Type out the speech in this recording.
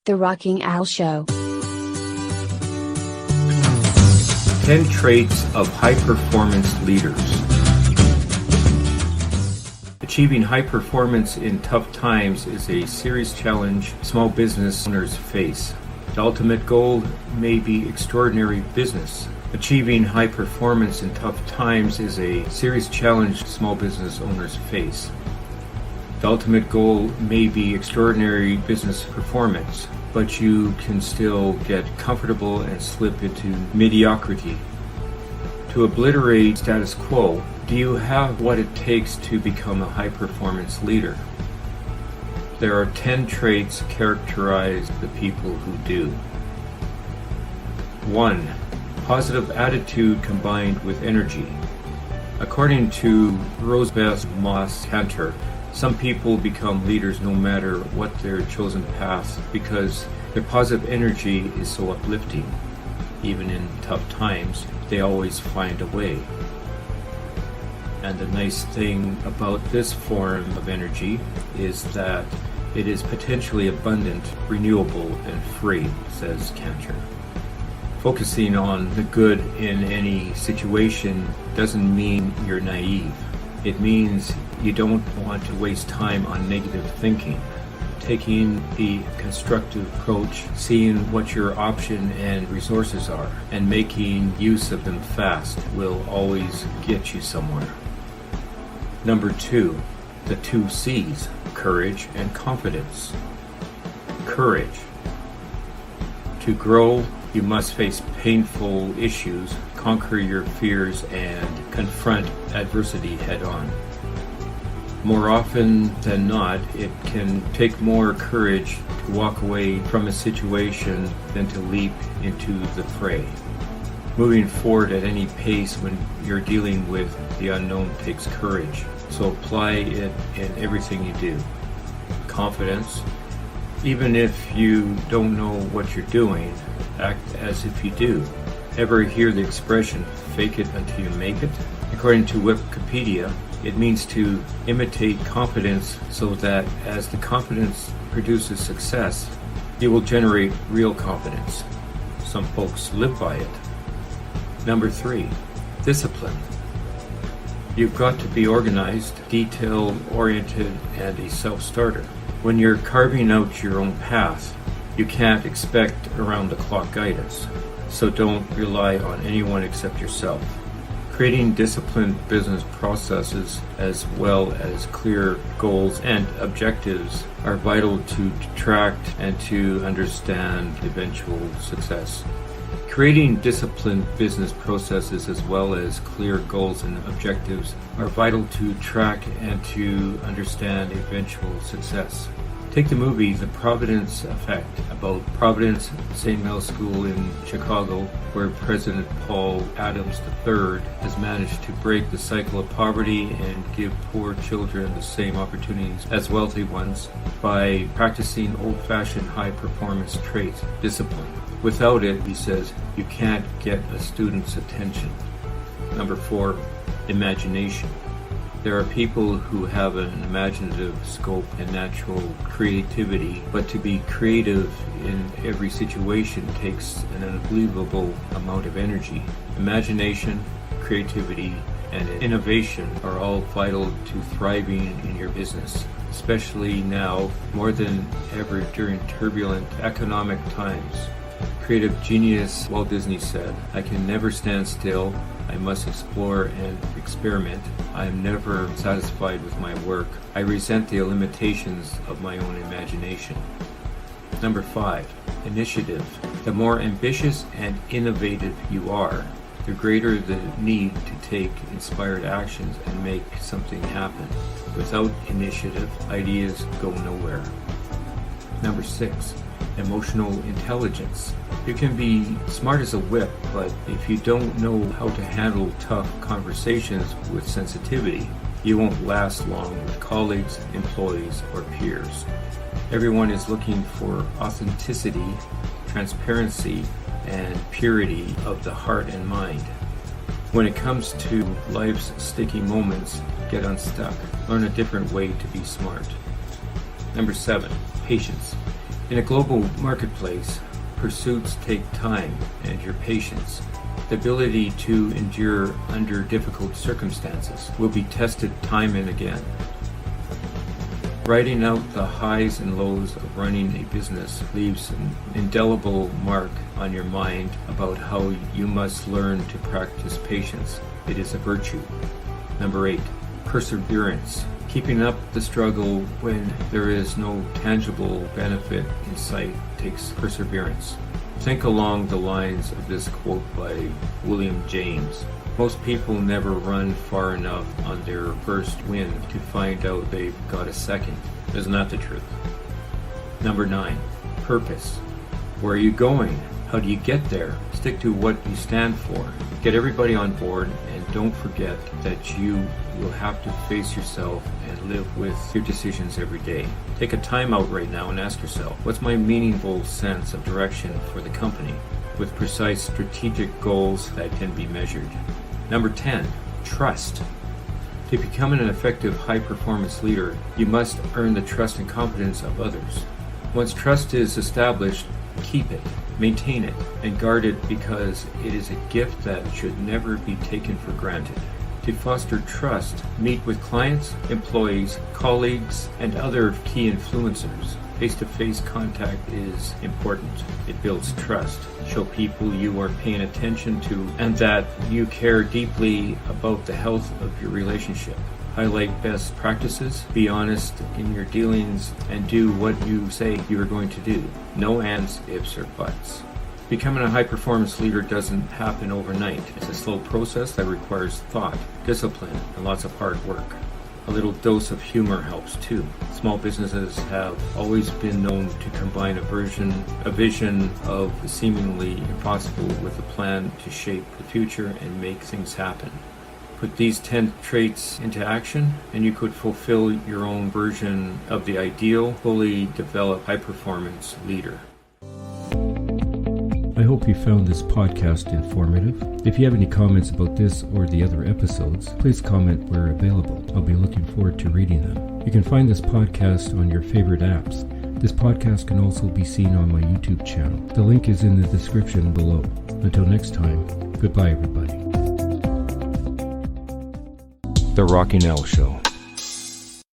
The Rocking Al Show. 10 traits of high-performance leaders. Achieving high performance in tough times is a serious challenge small business owners face. The ultimate goal may be extraordinary business. Achieving high performance in tough times is a serious challenge small business owners face. The ultimate goal may be extraordinary business performance, but you can still get comfortable and slip into mediocrity. To obliterate status quo, do you have what it takes to become a high-performance leader? There are 10 traits characterize the people who do. 1. Positive attitude combined with energy. According to Rosebeth Moss Cantor, some people become leaders no matter what their chosen path because their positive energy is so uplifting. Even in tough times, they always find a way. And the nice thing about this form of energy is that it is potentially abundant, renewable, and free, says Cantor. Focusing on the good in any situation doesn't mean you're naive. It means you don't want to waste time on negative thinking. Taking the constructive approach, seeing what your option and resources are, and making use of them fast will always get you somewhere. Number 2, the 2 C's, courage and confidence. Courage. To grow, you must face painful issues, conquer your fears, and confront adversity head-on. More often than not, it can take more courage to walk away from a situation than to leap into the fray. Moving forward at any pace when you're dealing with the unknown takes courage, so apply it in everything you do. Confidence. Even if you don't know what you're doing, act as if you do. Ever hear the expression, fake it until you make it? According to Wikipedia, it means to imitate confidence so that as the confidence produces success, it will generate real confidence. Some folks live by it. Number 3, discipline. You've got to be organized, detail-oriented, and a self-starter. When you're carving out your own path, you can't expect around-the-clock guidance, so don't rely on anyone except yourself. Creating disciplined business processes as well as clear goals and objectives are vital to track and to understand eventual success. Creating disciplined business processes as well as clear goals and objectives are vital to track and to understand eventual success. Take the movie The Providence Effect about Providence St. Mel School in Chicago, where President Paul Adams III has managed to break the cycle of poverty and give poor children the same opportunities as wealthy ones by practicing old-fashioned high-performance traits, discipline. Without it, he says, you can't get a student's attention. Number 4, imagination. There are people who have an imaginative scope and natural creativity, but to be creative in every situation takes an unbelievable amount of energy. Imagination, creativity, and innovation are all vital to thriving in your business, especially now more than ever during turbulent economic times. Creative genius Walt Disney said, "I can never stand still. I must explore and experiment. I am never satisfied with my work. I resent the limitations of my own imagination." Number 5, initiative. The more ambitious and innovative you are, the greater the need to take inspired actions and make something happen. Without initiative, ideas go nowhere. Number 6, emotional intelligence. You can be smart as a whip, but if you don't know how to handle tough conversations with sensitivity, you won't last long with colleagues, employees, or peers. Everyone is looking for authenticity, transparency, and purity of the heart and mind. When it comes to life's sticky moments, get unstuck. Learn a different way to be smart. Number 7, patience. In a global marketplace, pursuits take time and your patience. The ability to endure under difficult circumstances will be tested time and again. Writing out the highs and lows of running a business leaves an indelible mark on your mind about how you must learn to practice patience. It is a virtue. Number 8, perseverance. Keeping up the struggle when there is no tangible benefit in sight takes perseverance. Think along the lines of this quote by William James. Most people never run far enough on their first win to find out they've got a second. Isn't that the truth? Number 9, purpose. Where are you going? How do you get there? Stick to what you stand for. Get everybody on board, and don't forget that you will have to face yourself and live with your decisions every day. Take a time out right now and ask yourself, what's my meaningful sense of direction for the company, with precise strategic goals that can be measured? Number 10, trust. To become an effective high-performance leader, you must earn the trust and confidence of others. Once trust is established, keep it, maintain it, and guard it, because it is a gift that should never be taken for granted. To foster trust, meet with clients, employees, colleagues, and other key influencers. Face-to-face contact is important. It builds trust. Show people you are paying attention to and that you care deeply about the health of your relationship. Highlight best practices, be honest in your dealings, and do what you say you are going to do. No ands, ifs, or buts. Becoming a high-performance leader doesn't happen overnight. It's a slow process that requires thought, discipline, and lots of hard work. A little dose of humor helps too. Small businesses have always been known to combine a vision of the seemingly impossible with a plan to shape the future and make things happen. Put these 10 traits into action, and you could fulfill your own version of the ideal, fully developed high-performance leader. I hope you found this podcast informative. If you have any comments about this or the other episodes, please comment where available. I'll be looking forward to reading them. You can find this podcast on your favorite apps. This podcast can also be seen on my YouTube channel. The link is in the description below. Until next time, goodbye everybody. The Rocking L Show.